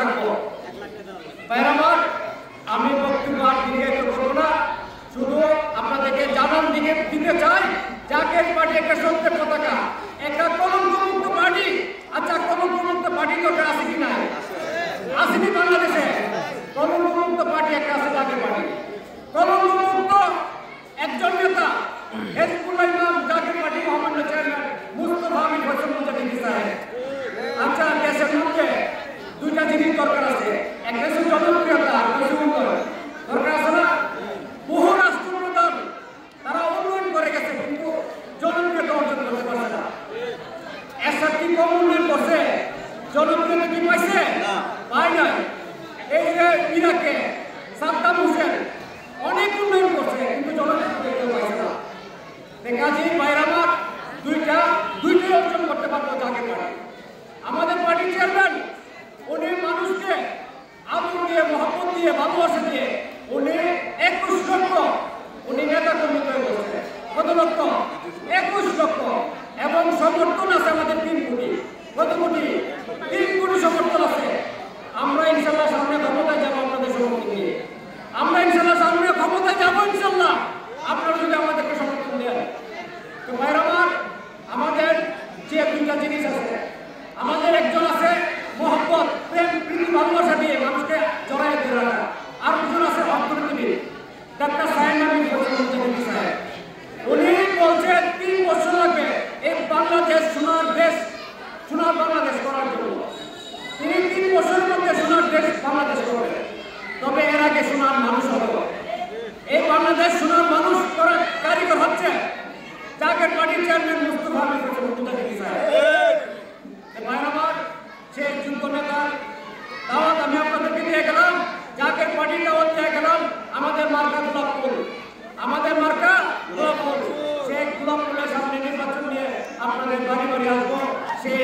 থাকবো। ভাইরা, আমি বক্তব্য আর দীর্ঘায়িত করব না, শুধু আপনাদেরকে জানান দিতে চাই জাকের পার্টি একটা সত্যের পতাকা, একটা কলঙ্কমুক্ত পার্টি। আচ্ছা, কলঙ্কমুক্ত পার্টি দরকার আছে কি নাই? আসেনি বাংলাদেশে? কলঙ্কমুক্ত পার্টি একটা আছে, জাকের পার্টি। কলঙ্কমুক্ত একজন নেতা হেজবুল্লাহ ইমাম, জাকের পার্টি মহামান্য চেয়ারম্যান মুস্তফা আমির হোসেন মুজাহিদি সাহেব। আচ্ছা, দেশের মধ্যে দুইটা জিনিস দরকার আছে, একটা হচ্ছে জনপ্রিয়তা, দরকার আছে না? বহু রাষ্ট্রপ্রধান তারা উন্নয়ন করে গেছে, কিন্তু জনপ্রিয়তা অর্জন করতে পারছে না। এরশাদ কি কম উন্নয়ন করছে? জনপ্রিয়তা কি পাইছে? পায় নাই। এই যে ইরাকে সাদ্দাম হোসেন অনেক উন্নয়ন করছে, কিন্তু জনপ্রিয়তা কেউ পাইছে না। কাজেই ভাইরা, দুইটাই অর্জন করতে পারবো জাকের পার্টি। আমাদের পার্টির চেয়ারম্যান উনি মানুষকে আদর দিয়ে, মহব্বত দিয়ে, ভালোবাসা দিয়ে উনি 21 লক্ষ উনি নেতা কর্মী তৈরি করছে। কত লক্ষ? 21 লক্ষ। এবং সমর্থন আছে আমাদের 3 কোটি। কত কোটি? 3 কোটি সমর্থন আছে। আমরা ইনশাল্লাহ সামনে ক্ষমতায় যাবো আপনাদের সমর্থন দিয়ে। আমরা ইনশাল্লাহ সামনে ক্ষমতায় যাবো ইনশাল্লাহ, আপনারা যদি আমাদেরকে সমর্থন দেন। তো ভাইরা, আমাদের যে দুইটা জিনিস আছে, আমাদের একজন আছে মহব্বত, প্রেম, প্রীতি, ভালোবাসা দিয়ে মানুষকে জড়াই দিয়ে রাখা, আর দুজন আছে অর্থনীতিবিদ ডাক্তার সাহেব আমির হোসেন মুজাহিদি সাহেব। উনি বলছেন 3 বছর লাগবে এই বাংলাদেশ সোনার বাংলাদেশ করার জন্য। তিনি 3 বছরের মধ্যে সোনার দেশ বাংলাদেশ করবেন, তবে এর আগে সোনার মানুষ হবে। এই বাংলাদেশ সোনার মানুষ করার কারিগর হচ্ছে জাকের পার্টির চেয়ারম্যান মুস্তফা আমির হোসেন মুজাহিদি সাহেব। ভাইরা, সেই যোগ্য নেতার দাওয়াত আমি আপনাদেরকে দিয়ে গেলাম, জাকের পার্টির দাওয়াত দিয়ে গেলাম। আমাদের মার্কা গোলাপ ফুল, আমাদের মার্কা গোলাপ ফুল। সেই গোলাপ ফুলের সামনে নির্বাচন নিয়ে আপনাদের বাড়ি বাড়ি আসবো। সেই